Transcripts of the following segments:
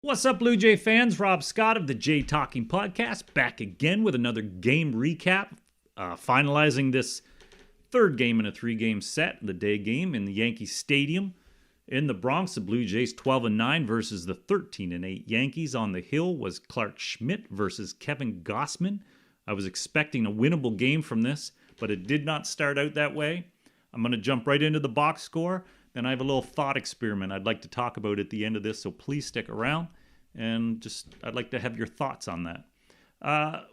What's up, Blue Jay fans? Rob Scott of the Jay Talking Podcast, back again with another game recap, finalizing this third game in a three-game set, the day game in the Yankee Stadium in the Bronx. The Blue Jays 12-9 versus the 13-8 Yankees. On the hill was Clarke Schmidt versus Kevin Gausman. I was expecting a winnable game from this, but it did not start out that way. I'm going to jump right into the box score. Then I have a little thought experiment I'd like to talk about at the end of this, so please stick around. And I'd like to have your thoughts on that.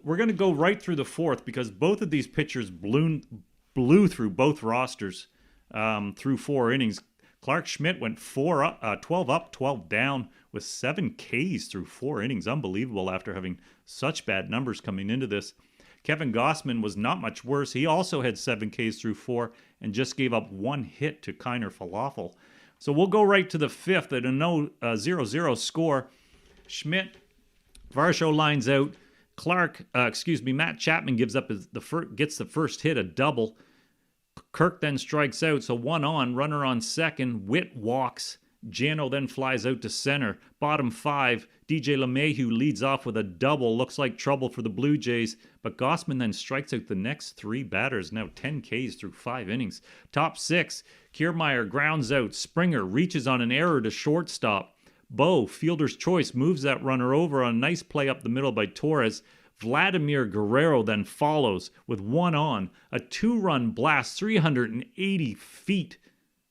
We're going to go right through the fourth because both of these pitchers blew through both rosters through 4 innings. Clarke Schmidt went 12 up, 12 down with 7 Ks through 4 innings. Unbelievable after having such bad numbers coming into this. Kevin Gausman was not much worse. He also had 7 Ks through 4 and just gave up 1 hit to Kiner Falafel. So we'll go right to the fifth at a 0-0 score. Schmidt, Varsho lines out. Matt Chapman gets the first hit, a double. Kirk then strikes out, so 1 on, runner on second. Witt walks. Jano then flies out to center. Bottom 5, DJ LeMahieu leads off with a double. Looks like trouble for the Blue Jays, but Gausman then strikes out the next 3 batters, now 10 Ks through 5 innings. Top 6, Kiermaier grounds out. Springer reaches on an error to shortstop. Bo, fielder's choice, moves that runner over on a nice play up the middle by Torres. Vladimir Guerrero then follows with 1 on. A 2-run blast, 380 feet.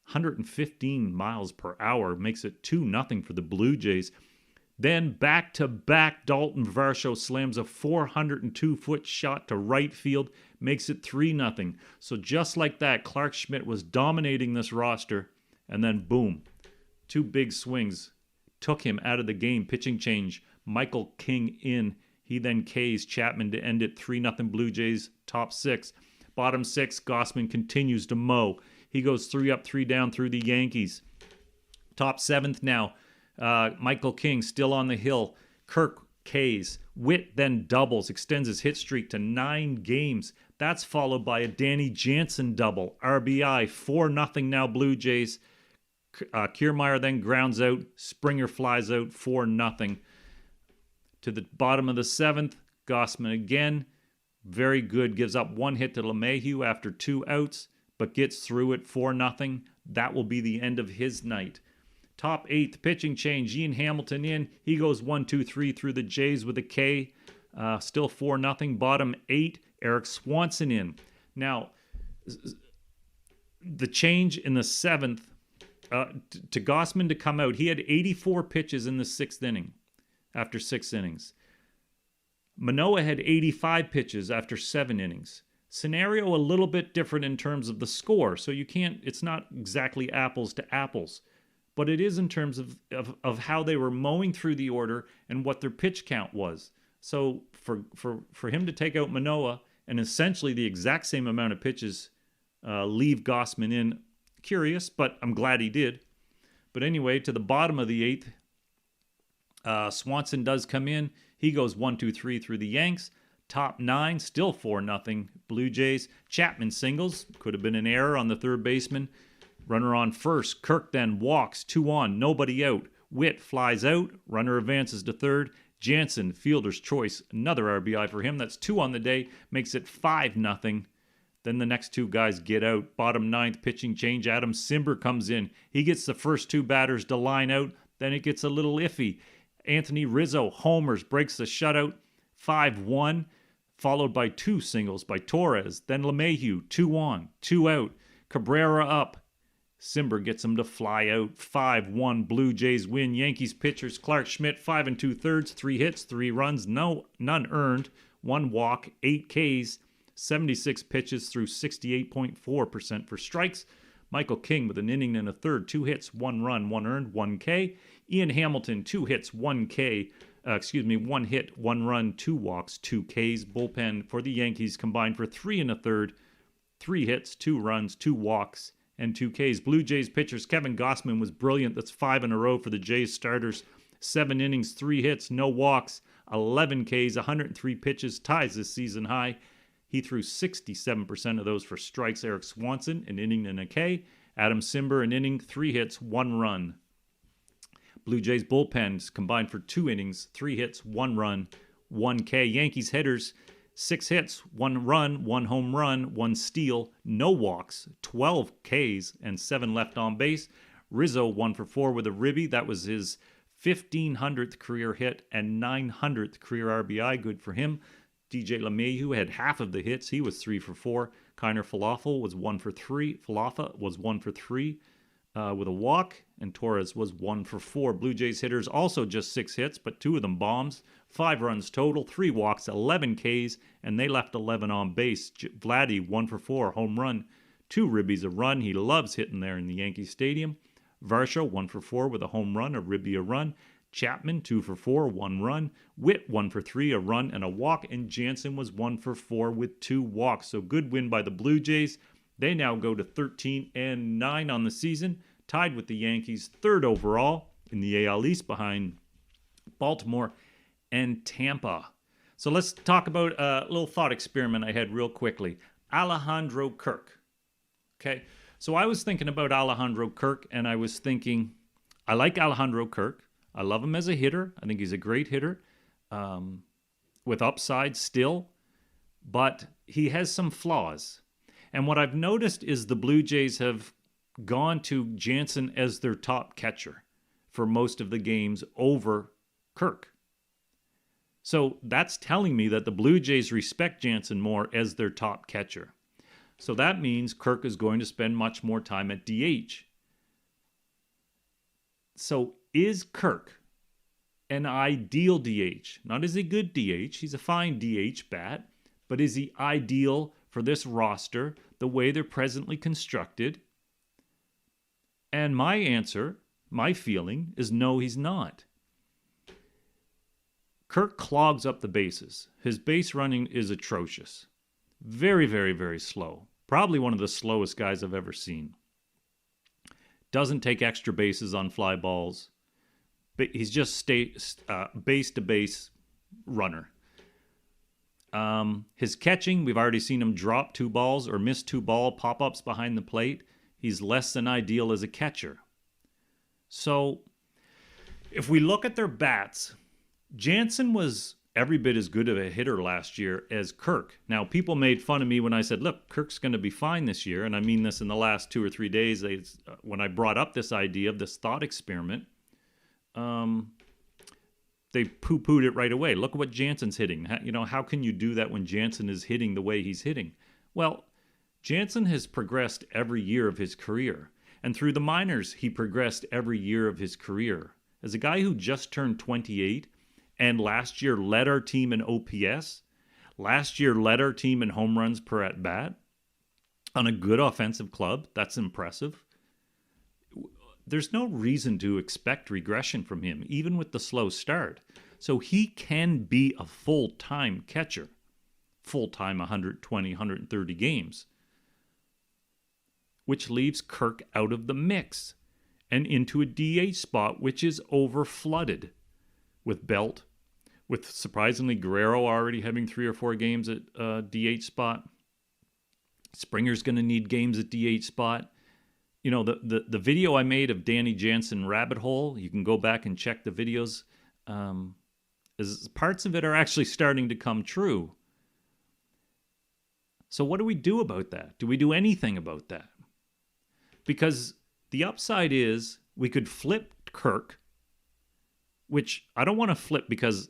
115 miles per hour makes it 2-0 for the Blue Jays. Then back-to-back Dalton Varsho slams a 402-foot shot to right field, makes it 3-0. So just like that, Clarke Schmidt was dominating this roster, and then boom, 2 big swings took him out of the game. Pitching change, Michael King in. He then Ks Chapman to end it 3-0 Blue Jays. Top 6. Bottom 6, Gausman continues to mow. He goes 3 up, 3 down through the Yankees. Top 7th now, Michael King still on the hill. Kirk Ks. Witt then doubles, extends his hit streak to 9 games. That's followed by a Danny Jansen double. RBI, 4-0 now Blue Jays. Kiermaier then grounds out. Springer flies out, 4-0. To the bottom of the 7th, Gausman again. Very good. Gives up 1 hit to LeMahieu after 2 outs, but gets through it 4-0. That will be the end of his night. Top 8th, pitching change. Ian Hamilton in. He goes 1-2-3 through the Jays with a K. Still 4-0. Bottom 8, Eric Swanson in. Now, the change in the 7th, to Gausman to come out, he had 84 pitches in the 6th inning after 6 innings. Manoah had 85 pitches after 7 innings. Scenario a little bit different in terms of the score, so it's not exactly apples to apples, but it is in terms of how they were mowing through the order and what their pitch count was. So for him to take out Manoah and essentially the exact same amount of pitches leave Gausman in, curious, but I'm glad he did. But anyway, to the bottom of the 8th, Swanson does come in. He goes 1-2-3 through the Yanks. Top 9, still 4-0 Blue Jays. Chapman singles. Could have been an error on the third baseman. Runner on first. Kirk then walks. 2 on. Nobody out. Witt flies out. Runner advances to third. Jansen, fielder's choice. Another RBI for him. That's 2 on the day. Makes it 5-0. Then the next 2 guys get out. Bottom 9th, pitching change. Adam Cimber comes in. He gets the first 2 batters to line out. Then it gets a little iffy. Anthony Rizzo homers, breaks the shutout. 5-1. Followed by 2 singles by Torres. Then LeMahieu, 2 on, 2 out. Cabrera up. Cimber gets him to fly out. 5-1 Blue Jays win. Yankees pitchers Clarke Schmidt, 5 2/3, 3 hits, 3 runs, none earned, 1 walk, 8 Ks, 76 pitches through 68.4% for strikes. Michael King with an inning and a third, 2 hits, 1 run, 1 earned, 1 K. Ian Hamilton, 2 hits, 1 K. 1 hit, 1 run, 2 walks, 2 Ks. Bullpen for the Yankees combined for 3 1/3, 3 hits, 2 runs, 2 walks, and 2 Ks. Blue Jays pitchers Kevin Gausman was brilliant. That's 5 in a row for the Jays starters. 7 innings, 3 hits, no walks, 11 Ks, 103 pitches, ties this season high. He threw 67% of those for strikes. Eric Swanson, an inning and a K. Adam Cimber, an inning, 3 hits, 1 run. Blue Jays bullpens combined for 2 innings, 3 hits, 1 run, 1 K. Yankees hitters, 6 hits, 1 run, 1 home run, 1 steal, no walks, 12 Ks, and 7 left on base. Rizzo 1 for 4 with a ribby. That was his 1,500th career hit and 900th career RBI. Good for him. DJ LeMahieu had half of the hits. He was 3 for 4. Kiner Falefa was 1 for 3. Falefa was 1 for 3 with a walk, and Torres was 1 for 4. Blue Jays hitters also just 6 hits, but 2 of them bombs. 5 runs total, 3 walks, 11 Ks, and they left 11 on base. Vladdy 1 for 4, home run, 2 ribbies, a run. He loves hitting there in the Yankee Stadium. Varsho 1 for 4 with a home run, a ribby, a run. Chapman 2 for 4, 1 run. Witt 1 for 3, a run and a walk. And Jansen was 1 for 4 with 2 walks. So good win by the Blue Jays. They now go to 13-9 on the season, tied with the Yankees, 3rd overall in the AL East behind Baltimore and Tampa. So let's talk about a little thought experiment I had real quickly. Alejandro Kirk. Okay. So I was thinking about Alejandro Kirk, and I was thinking, I like Alejandro Kirk. I love him as a hitter. I think he's a great hitter with upside still, but he has some flaws. And what I've noticed is the Blue Jays have gone to Jansen as their top catcher for most of the games over Kirk. So that's telling me that the Blue Jays respect Jansen more as their top catcher. So that means Kirk is going to spend much more time at DH. So is Kirk an ideal DH? Not is he good DH, he's a fine DH bat, but is he ideal for this roster, the way they're presently constructed? And my answer, my feeling, is no, he's not. Kirk clogs up the bases. His base running is atrocious. Very, very, very slow. Probably one of the slowest guys I've ever seen. Doesn't take extra bases on fly balls. He's just base-to-base runner. His catching, we've already seen him drop 2 balls or miss 2 ball pop-ups behind the plate. He's less than ideal as a catcher. So if we look at their bats, Jansen was every bit as good of a hitter last year as Kirk. Now, people made fun of me when I said, look, Kirk's going to be fine this year. And I mean this in the last 2 or 3 days. When I brought up this idea of this thought experiment, they poo-pooed it right away. Look at what Jansen's hitting. How can you do that when Jansen is hitting the way he's hitting? Well, Jansen has progressed every year of his career. And through the minors, he progressed every year of his career. As a guy who just turned 28 and last year led our team in OPS, last year led our team in home runs per at-bat on a good offensive club, that's impressive. There's no reason to expect regression from him, even with the slow start. So he can be a full-time catcher, full-time 120, 130 games, which leaves Kirk out of the mix and into a DH spot, which is over-flooded with Belt, with surprisingly Guerrero already having 3 or 4 games at DH spot. Springer's going to need games at DH spot. The video I made of Danny Jansen Rabbit Hole, you can go back and check the videos. Parts of it are actually starting to come true. So what do we do about that? Do we do anything about that? Because the upside is we could flip Kirk, which I don't want to flip because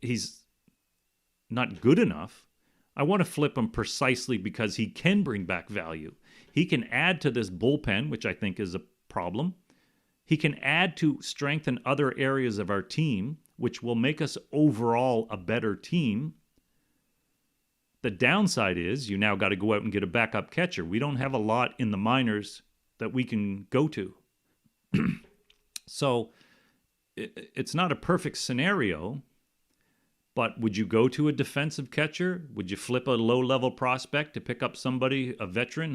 he's not good enough. I want to flip him precisely because he can bring back value. He can add to this bullpen, which I think is a problem. He can add to strengthen other areas of our team, which will make us overall a better team. The downside is you now got to go out and get a backup catcher. We don't have a lot in the minors that we can go to. So it's not a perfect scenario, but would you go to a defensive catcher? Would you flip a low-level prospect to pick up somebody, a veteran,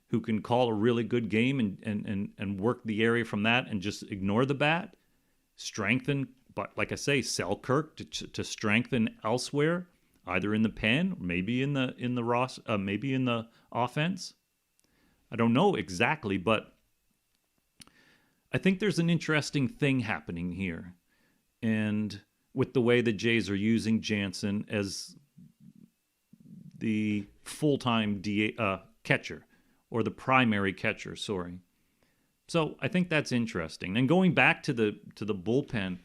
who can call a really good game and work the area from that and just ignore the bat? Strengthen, but like I say, sell Kirk to strengthen elsewhere, either in the pen, or maybe in the offense. I don't know exactly, but I think there's an interesting thing happening here. And with the way the Jays are using Jansen as the full-time catcher, or the primary catcher, sorry. So I think that's interesting. And going back to the bullpen,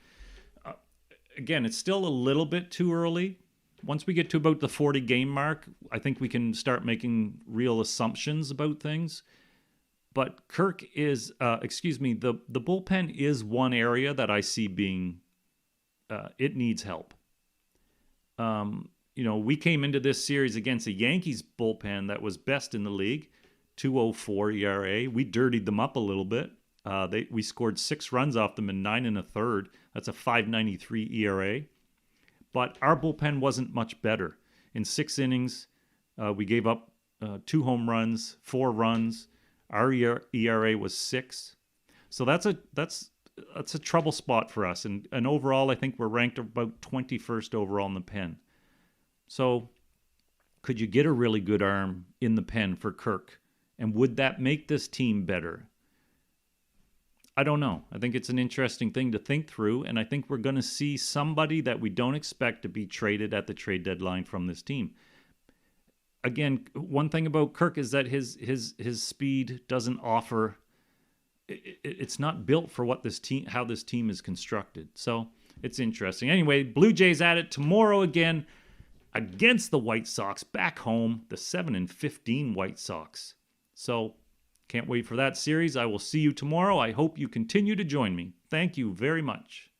again, it's still a little bit too early. Once we get to about the 40 game mark, I think we can start making real assumptions about things. But Kirk is, the bullpen is one area that I see being, it needs help. We came into this series against a Yankees bullpen that was best in the league, 2.04 ERA. We dirtied them up a little bit. We scored 6 runs off them in 9 1/3. That's a 5.93 ERA. But our bullpen wasn't much better. In 6 innings, we gave up 2 home runs, 4 runs. Our ERA was 6. So that's a trouble spot for us. And overall, I think we're ranked about 21st overall in the pen. So could you get a really good arm in the pen for Kirk? And would that make this team better? I don't know. I think it's an interesting thing to think through, and I think we're going to see somebody that we don't expect to be traded at the trade deadline from this team. Again, one thing about Kirk is that his speed doesn't offer. It's not built for how this team is constructed. So it's interesting. Anyway, Blue Jays at it tomorrow again against the White Sox back home, the 7-15 White Sox. So can't wait for that series. I will see you tomorrow. I hope you continue to join me. Thank you very much.